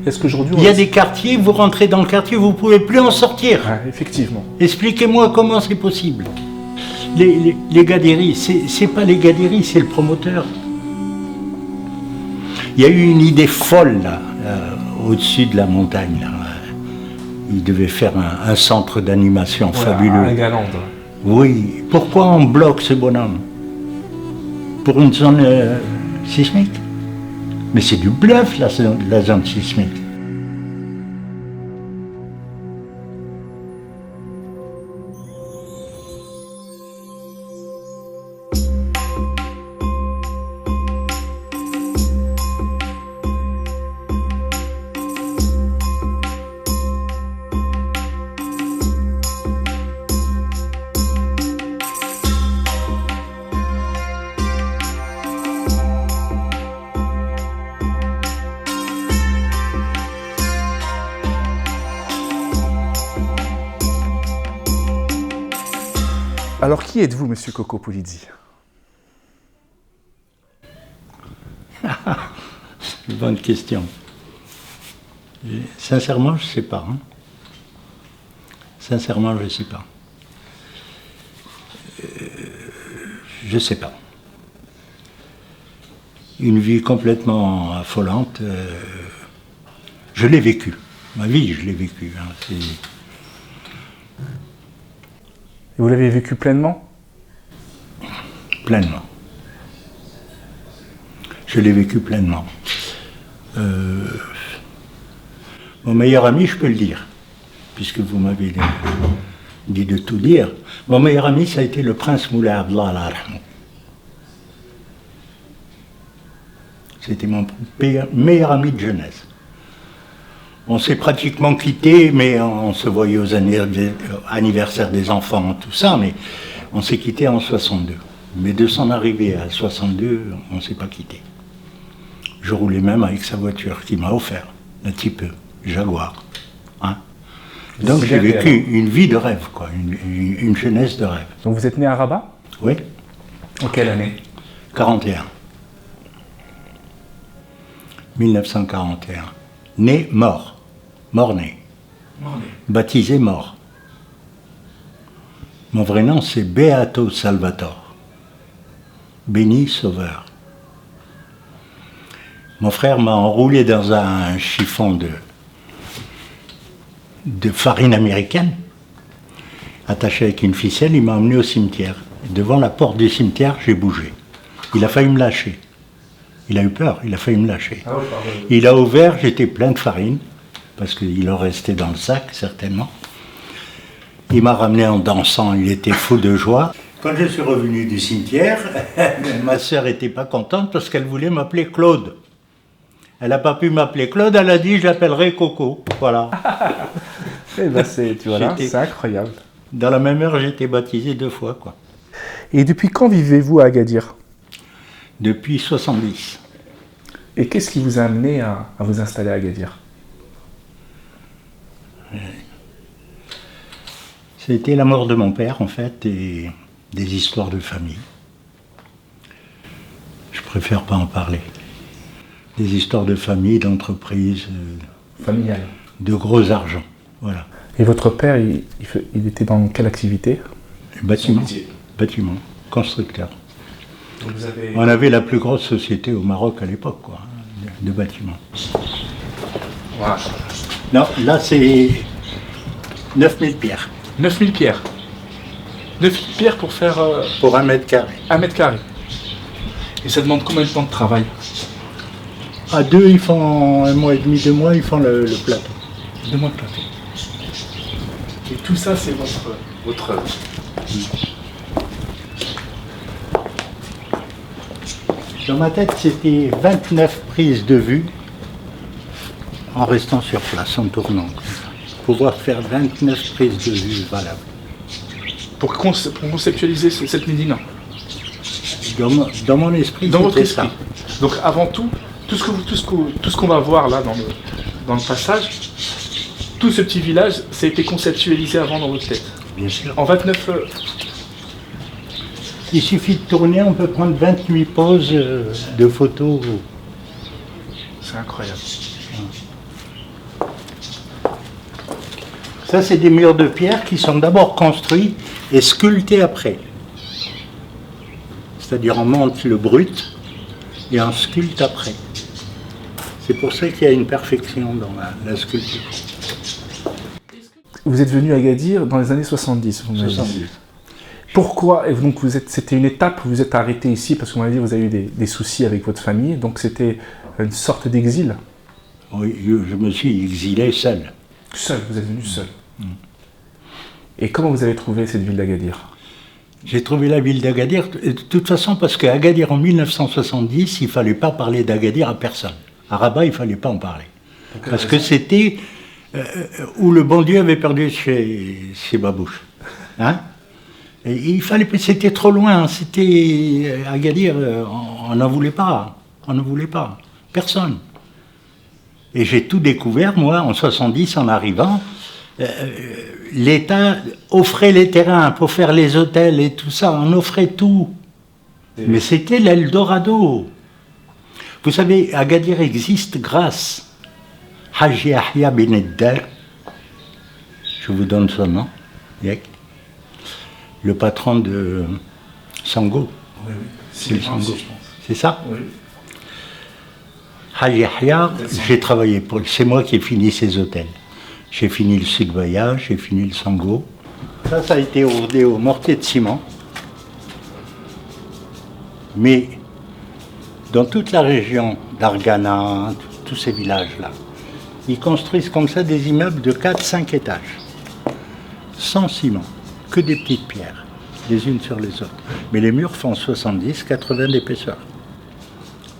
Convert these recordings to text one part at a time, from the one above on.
Est-ce qu'aujourd'hui... Il y a des quartiers, vous rentrez dans le quartier, vous ne pouvez plus en sortir. Ouais, effectivement. Expliquez-moi comment c'est possible. Les Gadéris, c'est pas les Gadéris, c'est le promoteur. Il y a eu une idée folle là, au-dessus de la montagne. Là. Il devait faire un centre d'animation fabuleux. À Galande. Oui. Pourquoi on bloque ce bonhomme? Pour une zone sismique? Mais c'est du bluff la zone sismique. Alors, qui êtes-vous, monsieur Coco Polizzi? Une bonne question. Sincèrement, je ne sais pas. Hein. Sincèrement, je ne sais pas. Je ne sais pas. Une vie complètement affolante. Je l'ai vécue. Ma vie, je l'ai vécue. Hein. Et vous l'avez vécu pleinement? Pleinement. Je l'ai vécu pleinement. Mon meilleur ami, je peux le dire, puisque vous m'avez dit de tout dire. Mon meilleur ami, ça a été le prince Moulay Abdallah al-Arham. C'était mon meilleur ami de jeunesse. On s'est pratiquement quittés, mais on se voyait aux anniversaires des enfants, tout ça, mais on s'est quittés en 62. Mais de s'en arriver à 62, on ne s'est pas quittés. Je roulais même avec sa voiture qu'il m'a offert, un petit peu, Jaguar. Hein. Donc j'ai vécu une vie de rêve, quoi, une jeunesse de rêve. Donc vous êtes né à Rabat? Oui. En quelle année? 41. 1941. Né, mort. Mort-né. Baptisé mort. Mon vrai nom, c'est Beato Salvatore. Béni Sauveur. Mon frère m'a enroulé dans un chiffon de farine américaine, attaché avec une ficelle, il m'a emmené au cimetière. Devant la porte du cimetière, j'ai bougé. Il a failli me lâcher. Il a eu peur, il a failli me lâcher. Il a ouvert, j'étais plein de farine, parce qu'il en restait dans le sac, certainement. Il m'a ramené en dansant, il était fou de joie. Quand je suis revenu du cimetière, ma sœur n'était pas contente parce qu'elle voulait m'appeler Claude. Elle n'a pas pu m'appeler Claude, elle a dit je l'appellerai Coco. Voilà. Eh ben c'est incroyable. Dans la même heure, j'ai été baptisé 2 fois, quoi. Et depuis quand vivez-vous à Agadir? Depuis 70. Et qu'est-ce qui vous a amené à vous installer à Agadir? C'était la mort de mon père, en fait, et des histoires de famille. Je préfère pas en parler. Des histoires de famille, d'entreprise, familiale, de gros argent, voilà. Et votre père, il était dans quelle activité? Bâtiment, bâtiment, constructeur. Donc vous avez... On avait la plus grosse société au Maroc à l'époque, quoi, de bâtiments. Wow. Non, là c'est 9000 pierres. 9000 pierres. 9000 pierres pour faire... Pour 1 mètre carré. 1 mètre carré. Et ça demande combien de temps de travail? À 2, ils font 1 mois et demi, 2 mois, ils font le plateau. 2 mois de plateau. Et tout ça, c'est votre œuvre. Dans ma tête, c'était 29 prises de vue en restant sur place, en tournant. Pouvoir faire 29 prises de vue valables. Pour conceptualiser cette médina. Dans mon esprit, dans votre c'était esprit. Ça. Donc avant tout, tout ce qu'on va voir là dans le passage, tout ce petit village, ça a été conceptualisé avant dans votre tête. Bien sûr. En 29... Il suffit de tourner, on peut prendre 28 poses de photos. C'est incroyable. Ça, c'est des murs de pierre qui sont d'abord construits et sculptés après. C'est-à-dire, on monte le brut et on sculpte après. C'est pour ça qu'il y a une perfection dans la sculpture. Vous êtes venu à Agadir dans les années 70, vous m'avez dit. 70. Pourquoi? Et donc c'était une étape, vous êtes arrêté ici parce qu'on m'a dit que vous avez eu des soucis avec votre famille, donc c'était une sorte d'exil. Oui, je me suis exilé seul. Seul, vous êtes venu seul. Et comment vous avez trouvé cette ville d'Agadir? J'ai trouvé la ville d'Agadir, de toute façon, parce qu'à Agadir en 1970, il ne fallait pas parler d'Agadir à personne. À Rabat, il ne fallait pas en parler. Parce que c'était où le bon Dieu avait perdu ses babouches. Hein? Et il fallait, c'était trop loin, c'était Agadir, on n'en voulait pas. On ne voulait pas. Personne. Et j'ai tout découvert, moi, en 70, en arrivant. L'État offrait les terrains pour faire les hôtels et tout ça, on offrait tout. Mais c'était l'Eldorado. Vous savez, Agadir existe grâce à Haji Yahya bin Eddar, je vous donne son nom, le patron de Sango. Oui, c'est le Sango. je pense. C'est ça? Oui. Haji Yahya, j'ai travaillé pour lui, c'est moi qui ai fini ses hôtels. J'ai fini le Sudbaya, j'ai fini le Sango. Ça a été ourdé au mortier de ciment. Mais dans toute la région d'Argana, tous ces villages-là, ils construisent comme ça des immeubles de 4-5 étages, sans ciment, que des petites pierres, les unes sur les autres. Mais les murs font 70-80 d'épaisseur.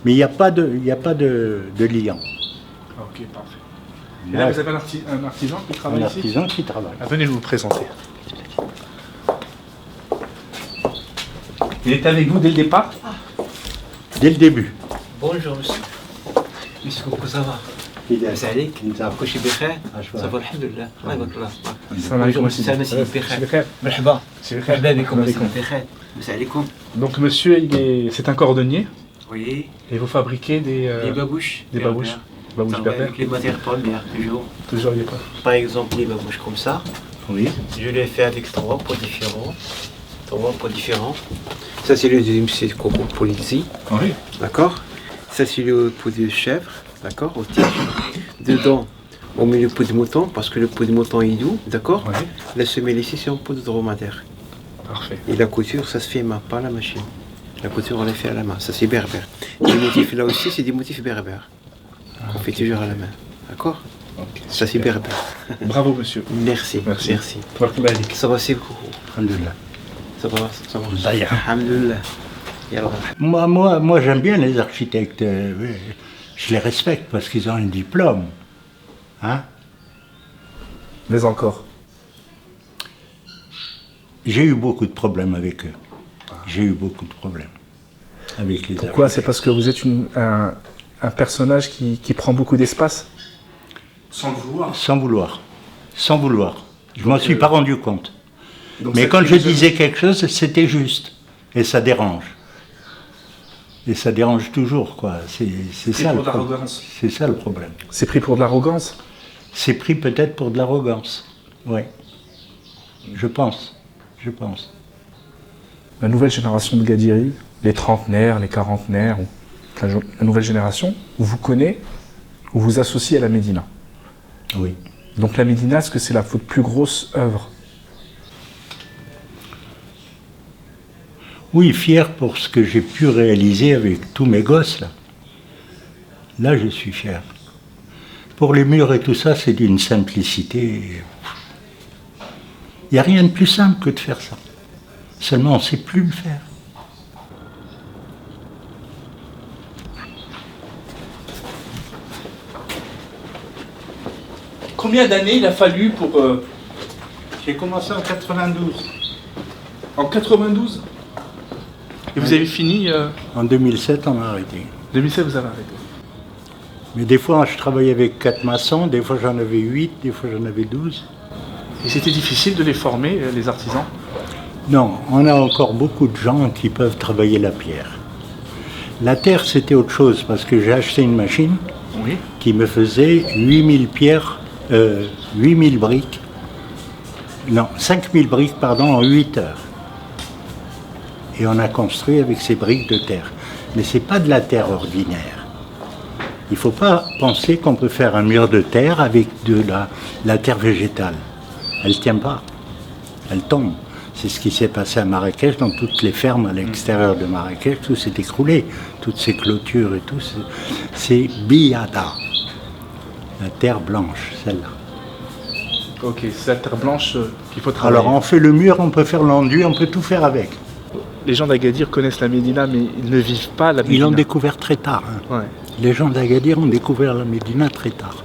Mais il n'y a pas de liant. Ok, parfait. Et là, vous avez un artisan qui travaille ici? Un artisan qui travaille. Ah, venez vous présenter. Il est avec vous dès le départ? Dès le début. Bonjour monsieur. Monsieur, comment ça va? مساء عليك كل شيء بخير صافا الحمد لله الله يبارك الله السلام عليكم مساء مساء بخير مرحبا مرحبا بكم مساء بخير مساء عليكم. Donc monsieur, c'est un cordonnier. Oui. Et vous fabriquez des babouches. Des babouches. Babouches berbères. Avec les matières premières, toujours. Toujours les pas. Par exemple, les babouches comme ça. Oui. Je les fais avec 3 pots différents. 3 pots différents. Ça, c'est le deuxième, c'est pour ici. Oui. D'accord. Ça, c'est le pot de chèvre. D'accord, au tige. Dedans, on met le pot de mouton parce que le pot de mouton est doux. D'accord. Oui. La semelle ici, c'est un pot de dromadaire. Parfait. Et la couture, ça se fait à main, pas à la machine. La couture, on la fait à la main. Ça, c'est berbère. Les motifs là aussi, c'est des motifs berbères. On fait toujours à la main. D'accord. Okay, ça, c'est berbère. Bravo, monsieur. Merci. Merci. Merci. Merci. Ça va, c'est beaucoup. Alhamdulillah. Ça va, ça va. D'ailleurs. Alhamdulillah. Moi, j'aime bien les architectes. Je les respecte parce qu'ils ont un diplôme. Hein? Mais encore. J'ai eu beaucoup de problèmes avec eux. J'ai eu beaucoup de problèmes avec les Pourquoi? C'est parce que vous êtes un personnage qui prend beaucoup d'espace? Sans le vouloir. Sans vouloir. Sans vouloir. Je ne m'en suis pas rendu compte. Mais quand je philosophie... disais quelque chose, c'était juste. Et ça dérange. Et ça dérange toujours, quoi. C'est ça le problème. C'est ça le problème. C'est pris pour de l'arrogance? C'est pris peut-être pour de l'arrogance. Oui. Je pense. Je pense. La nouvelle génération de Gadiri, les trentenaires, les quarantenaires, la nouvelle génération, vous connaît ou vous associez à la Médina. Oui. Donc la Médina, est-ce que c'est votre plus grosse œuvre? Oui, fier pour ce que j'ai pu réaliser avec tous mes gosses, là. Là, je suis fier. Pour les murs et tout ça, c'est d'une simplicité. Il n'y a rien de plus simple que de faire ça. Seulement, on ne sait plus le faire. Combien d'années il a fallu pour... J'ai commencé en 92. En 92? Et vous avez fini... En 2007, on a arrêté. 2007, vous avez arrêté. Mais des fois, je travaillais avec 4 maçons, des fois j'en avais 8, des fois j'en avais 12. Et c'était difficile de les former, les artisans? Non, on a encore beaucoup de gens qui peuvent travailler la pierre. La terre, c'était autre chose, parce que j'ai acheté une machine oui. qui me faisait 8000 pierres, 8000 briques Non, 5000 briques, pardon, en 8 heures. Et on a construit avec ces briques de terre. Mais ce n'est pas de la terre ordinaire. Il ne faut pas penser qu'on peut faire un mur de terre avec de la terre végétale. Elle ne tient pas. Elle tombe. C'est ce qui s'est passé à Marrakech, dans toutes les fermes à l'extérieur de Marrakech, tout s'est écroulé. Toutes ces clôtures et tout, c'est biada. La terre blanche, celle-là. Ok, c'est la terre blanche qu'il faut travailler. Alors on fait le mur, on peut faire l'enduit, on peut tout faire avec. Les gens d'Agadir connaissent la Médina, mais ils ne vivent pas la Médina. Ils l'ont découvert très tard. Hein. Ouais. Les gens d'Agadir ont découvert la Médina très tard.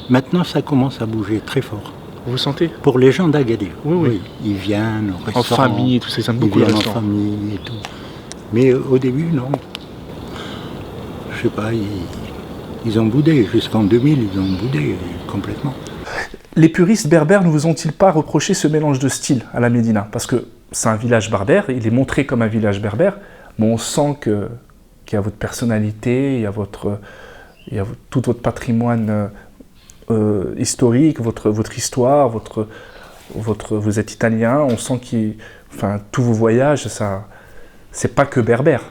Maintenant, ça commence à bouger très fort. Vous sentez? Pour les gens d'Agadir, oui. Ils viennent au restaurant. En famille et tout ça, ils aiment Ils beaucoup le viennent en restaurant. famille et tout. Mais au début, non. Je sais pas, ils ont boudé. Jusqu'en 2000, ils ont boudé complètement. Les puristes berbères ne vous ont-ils pas reproché ce mélange de style à la Médina? Parce que c'est un village berbère, il est montré comme un village berbère, mais on sent qu'il y a votre personnalité, il y a tout votre patrimoine historique, votre histoire, vous êtes italien, on sent tous vos voyages, ça, c'est pas que berbère.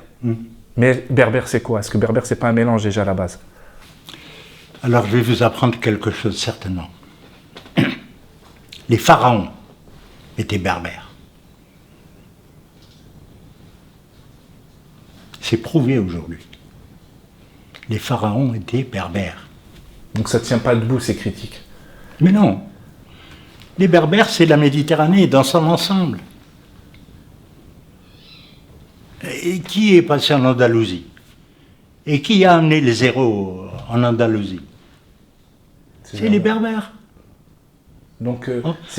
Mais berbère c'est quoi? Est-ce que berbère c'est pas un mélange déjà à la base? Alors je vais vous apprendre quelque chose certainement. Les pharaons étaient berbères. C'est prouvé aujourd'hui. Les pharaons étaient berbères. Donc ça ne tient pas debout ces critiques. Mais non. Les berbères, c'est la Méditerranée dans son ensemble. Et qui est passé en Andalousie? Et qui a amené les zéros en Andalousie? C'est les berbères. Donc,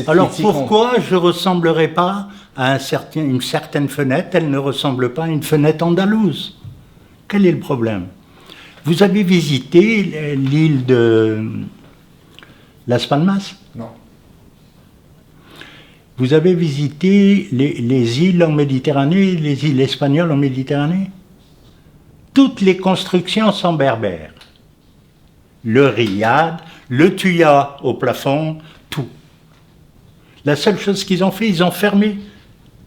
alors pourquoi je ne ressemblerai pas à une certaine fenêtre? Elle ne ressemble pas à une fenêtre andalouse. Quel est le problème? Vous avez visité l'île de Las Palmas? Non. Vous avez visité les îles en Méditerranée, les îles espagnoles en Méditerranée? Toutes les constructions sont berbères. Le riad, le tuya au plafond, tout. La seule chose qu'ils ont fait, ils ont fermé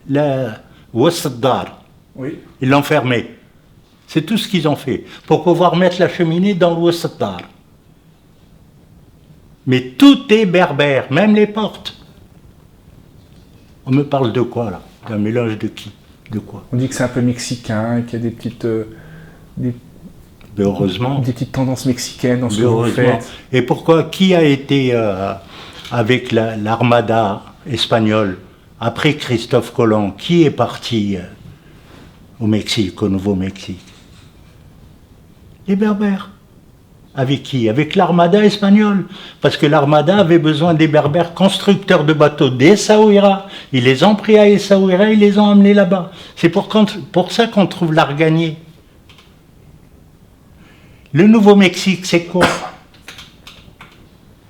la Wassaddar. Oui. Ils l'ont fermé. C'est tout ce qu'ils ont fait, pour pouvoir mettre la cheminée dans le Wassaddar. Mais tout est berbère, même les portes. On me parle de quoi, là? D'un mélange de qui? De quoi? On dit que c'est un peu mexicain, qu'il y a des petites... heureusement. Des petites tendances mexicaines dans ce que vous faites. Et pourquoi? Qui a été avec l'armada espagnole après Christophe Colomb? Qui est parti au Mexique, au Nouveau-Mexique? Les Berbères. Avec qui? Avec l'armada espagnole. Parce que l'armada avait besoin des Berbères constructeurs de bateaux d'Essaouira. Ils les ont pris à Essaouira, ils les ont amenés là-bas. C'est pour ça qu'on trouve l'Arganier. Le Nouveau-Mexique, c'est quoi?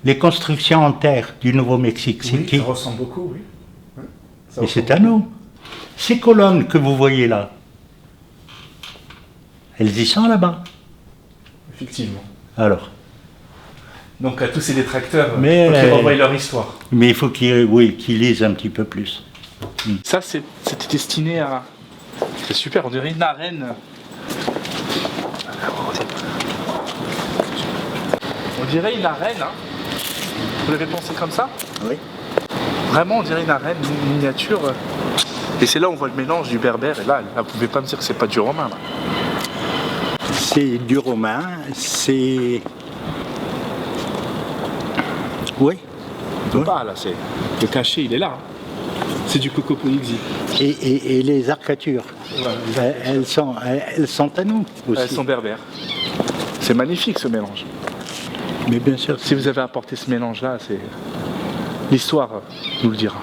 Les constructions en terre du Nouveau-Mexique, c'est qui? Ça ressemble beaucoup, oui. Et c'est à nous. Ces colonnes que vous voyez là, elles y sont là-bas. Effectivement. Alors. Donc à tous ces détracteurs, mais, faut qu'ils revoient leur histoire. Mais il faut qu'ils lisent un petit peu plus. Ça, c'était destiné à... C'est super, on dirait une arène. On dirait une arène, hein. Vous l'avez pensé comme ça? Oui. Vraiment, on dirait une arène, une miniature. Et c'est là où on voit le mélange du berbère. Et là, vous pouvez pas me dire que c'est pas du romain, là. C'est du romain, c'est... Oui. On peut pas, là, c'est... Le cachet, il est là. Hein. C'est du coco polyxy. Et les arcatures, ouais, elles sont à nous aussi. Elles sont berbères. C'est magnifique, ce mélange. Mais bien sûr. Si vous avez apporté ce mélange-là, c'est... L'histoire nous le dira.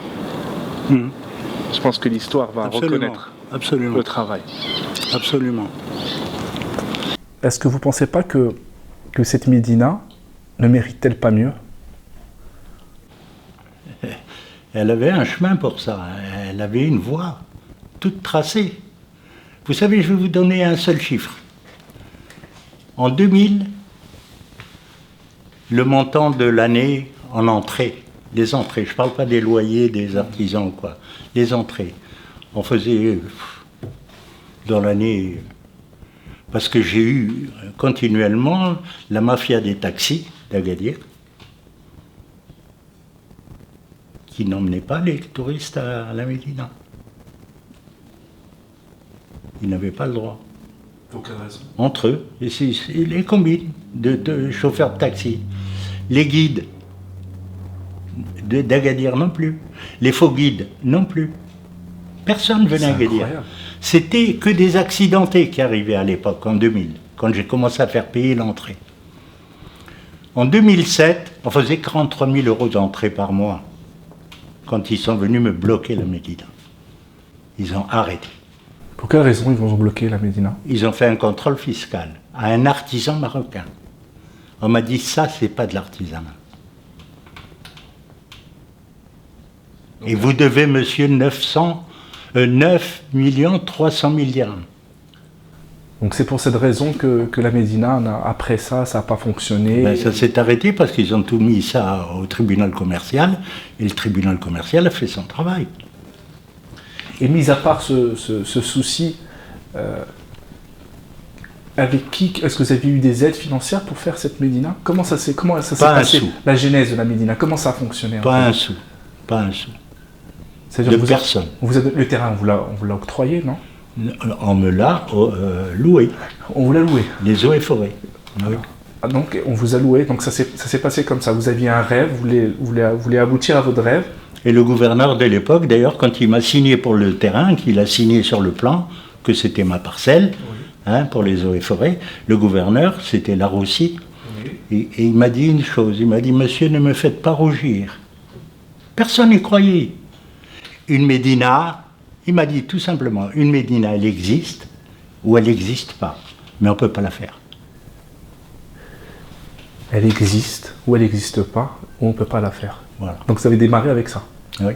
Je pense que l'histoire va reconnaître le travail. Absolument. Est-ce que vous ne pensez pas que cette Médina ne mérite-t-elle pas mieux? Elle avait un chemin pour ça. Elle avait une voie toute tracée. Vous savez, je vais vous donner un seul chiffre. En 2000, le montant de l'année en entrée Les entrées, je ne parle pas des loyers, des artisans ou quoi. Les entrées. On faisait dans l'année... Parce que j'ai eu continuellement la mafia des taxis d'Agadir qui n'emmenait pas les touristes à la Médina. Ils n'avaient pas le droit. Pour quelle raison? Entre eux, et les combines de chauffeurs de taxi. Les guides d'Agadir non plus. Les faux guides non plus. Personne venait à Agadir. C'était que des accidentés qui arrivaient à l'époque, en 2000, quand j'ai commencé à faire payer l'entrée. En 2007, on faisait 43 000 € d'entrée par mois, quand ils sont venus me bloquer la Médina. Ils ont arrêté. Pour quelle raison ils vont bloquer la Médina? Ils ont fait un contrôle fiscal à un artisan marocain. On m'a dit, ça, c'est pas de l'artisanat. Et vous devez, monsieur, 9 300 000 dirhams. Donc c'est pour cette raison que la Médina, après ça n'a pas fonctionné. Ben, ça s'est arrêté parce qu'ils ont tout mis ça au tribunal commercial, et le tribunal commercial a fait son travail. Et mis à part ce souci, avec qui est-ce que vous avez eu des aides financières pour faire cette Médina? Comment ça s'est passé, la genèse de la Médina? Comment ça a fonctionné? Pas un sou. De personne. Le terrain, on vous l'a octroyé, non? On me l'a loué. On vous l'a loué? Les eaux et forêts. Oui. Ah, donc on vous a loué, donc ça s'est passé comme ça. Vous aviez un rêve, vous voulez aboutir à votre rêve. Et le gouverneur de l'époque, d'ailleurs, quand il m'a signé pour le terrain, qu'il a signé sur le plan, que c'était ma parcelle, oui. Pour les eaux et forêts, le gouverneur, c'était Laroussi, oui. Et il m'a dit une chose, il m'a dit, monsieur, ne me faites pas rougir. Personne n'y croyait. Une Médina, il m'a dit tout simplement, une Médina, elle existe ou elle n'existe pas, mais on ne peut pas la faire. Elle existe ou elle n'existe pas, ou on ne peut pas la faire. Voilà. Donc vous avez démarré avec ça. Oui.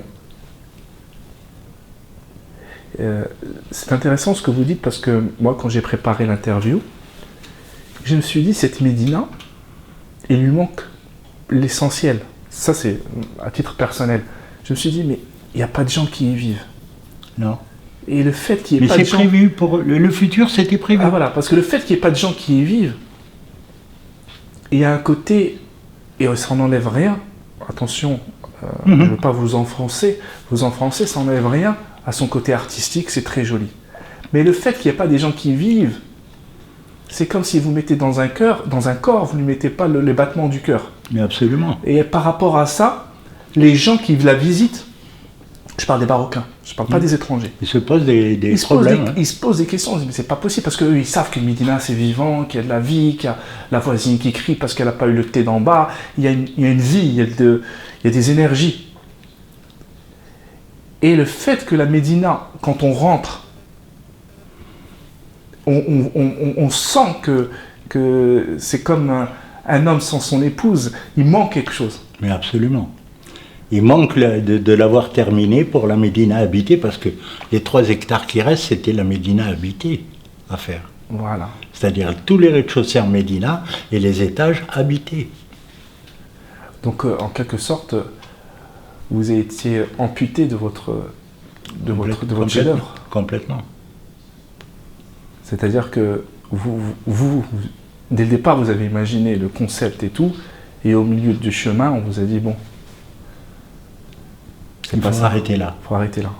C'est intéressant ce que vous dites parce que moi, quand j'ai préparé l'interview, je me suis dit, cette Médina, il lui manque l'essentiel. Ça, c'est à titre personnel. Je me suis dit, mais il n'y a pas de gens qui y vivent. Non. Et le fait qu'il n'y ait pas de gens... Mais c'est prévu, pour le futur, c'était prévu. Ah voilà, parce que le fait qu'il n'y ait pas de gens qui y vivent, il y a un côté, et ça n'enlève rien, attention, je ne veux pas vous enfoncer, ça n'enlève rien à son côté artistique, c'est très joli. Mais le fait qu'il n'y ait pas des gens qui y vivent, c'est comme si vous mettez dans un corps, vous ne mettez pas les battements du cœur. Mais absolument. Et par rapport à ça, les gens qui la visitent, je parle des Marocains, je ne parle pas des étrangers. Ils se posent des problèmes. Ils se posent des questions, mais c'est pas possible, parce qu'eux, ils savent que Médina, c'est vivant, qu'il y a de la vie, qu'il y a la voisine qui crie parce qu'elle n'a pas eu le thé d'en bas, il y a une vie, il y a des énergies. Et le fait que la Médina, quand on rentre, on sent que c'est comme un homme sans son épouse, il manque quelque chose. Mais absolument. Il manque de l'avoir terminé pour la Médina habitée, parce que les 3 hectares qui restent, c'était la Médina habitée à faire. Voilà. C'est-à-dire tous les rez-de-chaussée en Médina et les étages habités. Donc, en quelque sorte, vous avez été amputé de votre chef-d'œuvre. Complètement. C'est-à-dire que vous, dès le départ, vous avez imaginé le concept et tout, et au milieu du chemin, on vous a dit, bon, il faut arrêter là. Il faut arrêter là.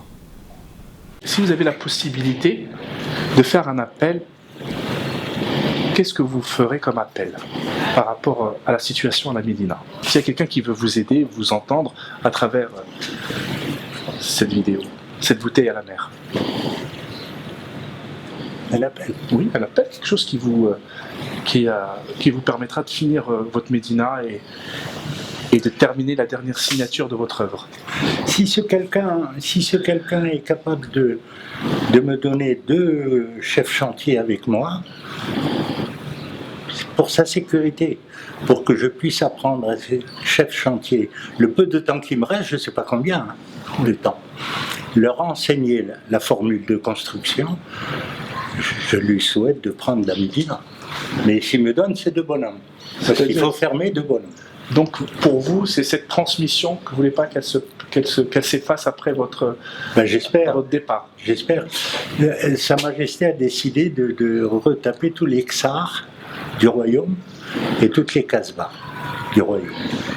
Si vous avez la possibilité de faire un appel, qu'est-ce que vous ferez comme appel par rapport à la situation à la Médina? S'il y a quelqu'un qui veut vous aider, vous entendre à travers cette vidéo, cette bouteille à la mer. Un appel? Oui, un appel, quelque chose qui vous permettra de finir votre Médina et de terminer la dernière signature de votre œuvre. Si ce quelqu'un est capable de me donner 2 chefs chantiers avec moi, pour sa sécurité, pour que je puisse apprendre à ces chefs chantiers, le peu de temps qui me reste, je ne sais pas combien de temps, leur enseigner la formule de construction, je lui souhaite de prendre la Médina. Mais s'il me donne, c'est de bonhomme. Parce qu'il faut fermer de bonhomme. Donc pour vous, c'est cette transmission que vous voulez pas qu'elle s'efface après votre, J'espère. votre départ. J'espère. Sa Majesté a décidé de retaper tous les Ksars du royaume et toutes les Casbahs du royaume.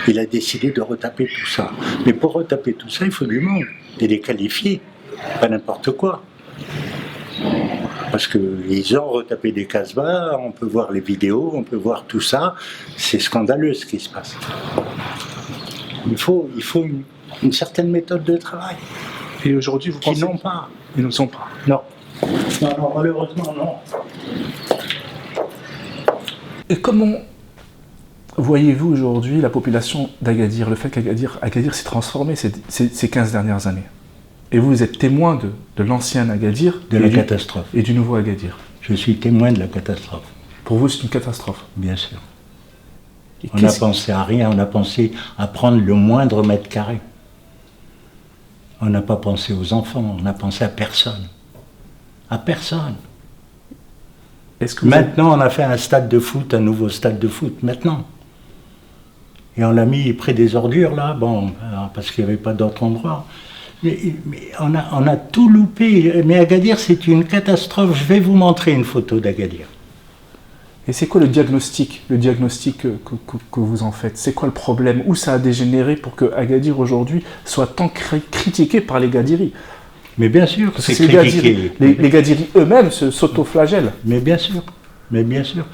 Il a décidé de retaper tout ça. Mais pour retaper tout ça, il faut du monde. Et les qualifier. Pas n'importe quoi. Parce qu'ils ont retapé des Casbahs, on peut voir les vidéos, on peut voir tout ça. C'est scandaleux ce qui se passe. Il faut une certaine méthode de travail. Et aujourd'hui, vous pensez qu'ils n'ont pas. Ils ne sont pas. Non. Non, malheureusement, non. Et comment voyez-vous aujourd'hui la population d'Agadir, le fait qu'Agadir s'est transformé ces 15 dernières années? Et vous êtes témoin de l'ancien Agadir de la catastrophe. Et du nouveau Agadir. Je suis témoin de la catastrophe. Pour vous, c'est une catastrophe? Bien sûr. On n'a pensé à rien, on a pensé à prendre le moindre mètre carré. On n'a pas pensé aux enfants, on n'a pensé à personne. À personne. Maintenant, on a fait un stade de foot, un nouveau stade de foot, maintenant. Et on l'a mis près des ordures, là, bon, parce qu'il n'y avait pas d'autre endroit. Mais on a tout loupé. Mais Agadir, c'est une catastrophe. Je vais vous montrer une photo d'Agadir. Et c'est quoi le diagnostic que vous en faites? C'est quoi le problème? Où ça a dégénéré pour que Agadir aujourd'hui soit tant critiqué par les Gadiris? Mais bien sûr, c'est critiqué. Les Gadiris eux-mêmes s'autoflagellent. Mais bien sûr. Mais bien sûr.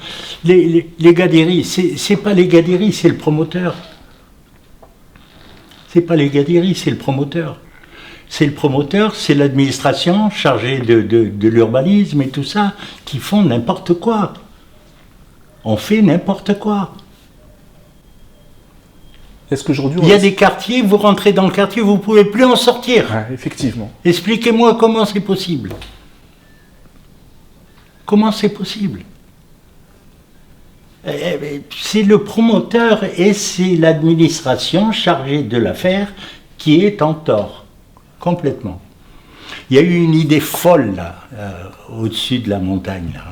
Les Gadiris, c'est pas les Gadiris, c'est le promoteur. C'est pas les Gadiris, c'est le promoteur. C'est le promoteur, c'est l'administration chargée de l'urbanisme et tout ça, qui font n'importe quoi. On fait n'importe quoi. Est-ce qu'aujourd'hui il y a des quartiers, vous rentrez dans le quartier, vous ne pouvez plus en sortir. Ouais, effectivement. Expliquez-moi comment c'est possible. Comment c'est possible? C'est le promoteur et c'est l'administration chargée de l'affaire qui est en tort. Complètement. Il y a eu une idée folle là, au-dessus de la montagne. Là.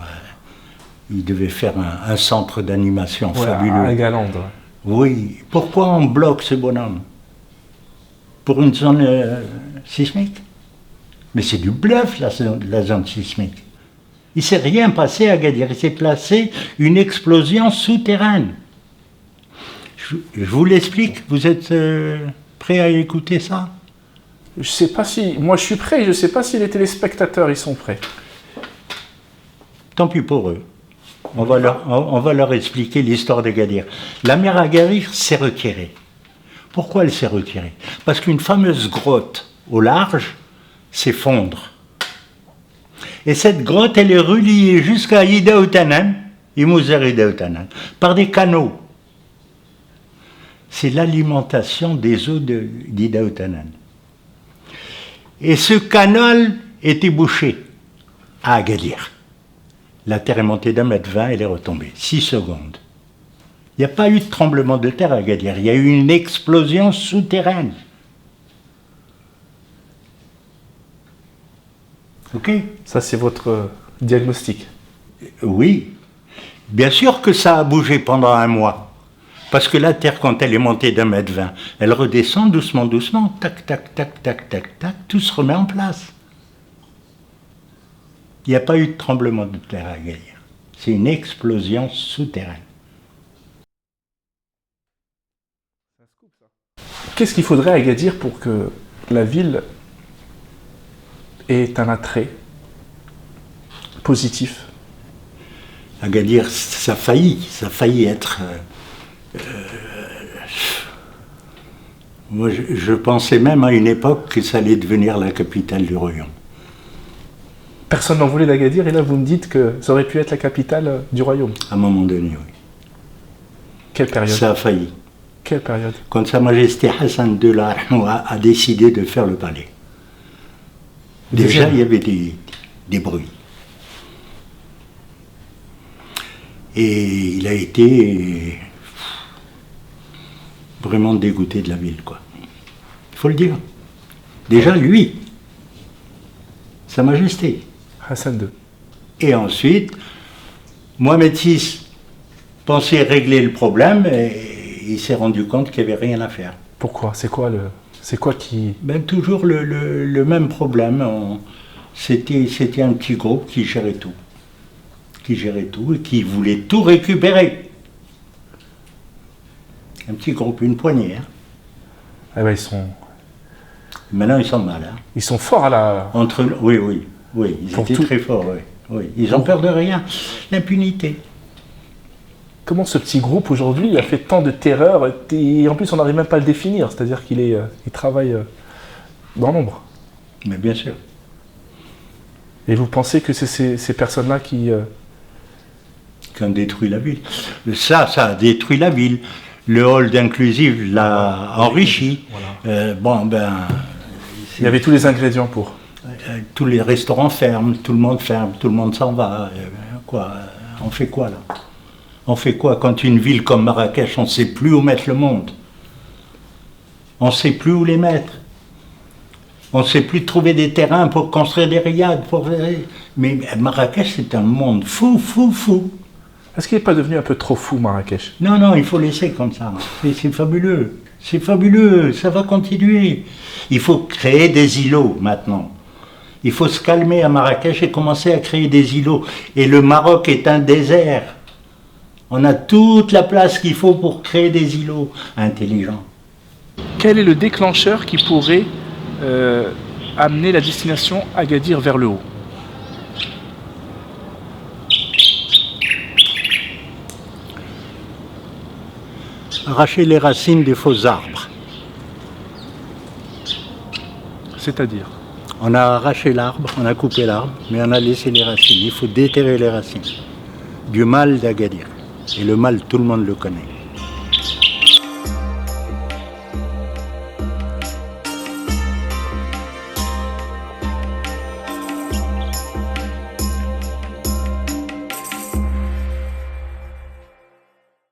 Il devait faire un centre d'animation fabuleux. À Galande. Oui. Pourquoi on bloque ce bonhomme? Pour une zone sismique? Mais c'est du bluff la zone sismique. Il ne s'est rien passé à Agadir. Il s'est placé une explosion souterraine. Je vous l'explique. Vous êtes prêts à écouter ça? Je sais pas si... Moi, je suis prêt. Je ne sais pas si les téléspectateurs, ils sont prêts. Tant pis pour eux. On va leur expliquer l'histoire d'Agadir. La mer Agadir s'est retirée. Pourquoi elle s'est retirée? Parce qu'une fameuse grotte au large s'effondre. Et cette grotte, elle est reliée jusqu'à Ida Outanan, Imouzer Ida Outanan, par des canaux. C'est l'alimentation des eaux d'Ida Outanan. Et ce canal était bouché à Agadir. La terre est montée d'1,20 m, elle est retombée. 6 secondes. Il n'y a pas eu de tremblement de terre à Agadir, il y a eu une explosion souterraine. Ok? Ça, c'est votre diagnostic. Oui. Bien sûr que ça a bougé pendant un mois. Parce que la terre, quand elle est montée d'1,20 m, elle redescend doucement, doucement. Tac, tac, tac, tac, tac, tac. Tout se remet en place. Il n'y a pas eu de tremblement de terre à Agadir. C'est une explosion souterraine. Qu'est-ce qu'il faudrait à Agadir pour que la ville ait un attrait positif? Agadir, ça a failli être... moi, je pensais même à une époque que ça allait devenir la capitale du royaume. Personne n'en voulait d'Agadir, et là vous me dites que ça aurait pu être la capitale du royaume. À un moment donné, oui. Quelle période? Ça a failli. Quelle période? Quand Sa Majesté Hassan II a décidé de faire le palais. Déjà, il y avait des bruits. Et il a été vraiment dégoûté de la ville, quoi. Il faut le dire. Déjà, lui, Sa Majesté. Hassan II. Et ensuite, Mohamed VI pensait régler le problème et il s'est rendu compte qu'il n'y avait rien à faire. Pourquoi? C'est quoi qui... Ben, toujours le même problème. C'était un petit groupe qui gérait tout. Et qui voulait tout récupérer. Un petit groupe, une poignée. Hein. Ah ouais, Maintenant, ils sont mal. Hein. ils sont forts à la... Oui, ils Pour étaient tout- très forts. Oui. Ils ont peur de rien. L'impunité. Comment ce petit groupe aujourd'hui a fait tant de terreur et en plus on n'arrive même pas à le définir, c'est-à-dire il travaille dans l'ombre. Mais bien sûr. Et vous pensez que c'est ces personnes-là qui... Qui ont détruit la ville. Ça a détruit la ville. Le hall d'inclusive l'a enrichi. Voilà. Il y C'est- avait tous les ingrédients pour. tous les restaurants ferment, tout le monde ferme, tout le monde s'en va. On fait quoi là? On fait quoi quand une ville comme Marrakech, on ne sait plus où mettre le monde? On ne sait plus où les mettre. On ne sait plus trouver des terrains pour construire des riads. Mais Marrakech, c'est un monde fou. Est-ce qu'il n'est pas devenu un peu trop fou, Marrakech? Non, il faut laisser comme ça. C'est fabuleux. C'est fabuleux, ça va continuer. Il faut créer des îlots maintenant. Il faut se calmer à Marrakech et commencer à créer des îlots. Et le Maroc est un désert. On a toute la place qu'il faut pour créer des îlots intelligents. Quel est le déclencheur qui pourrait amener la destination Agadir vers le haut? Arracher les racines des faux arbres. C'est-à-dire? On a arraché l'arbre, on a coupé l'arbre, mais on a laissé les racines. Il faut déterrer les racines du mal d'Agadir. Et le mal, tout le monde le connaît.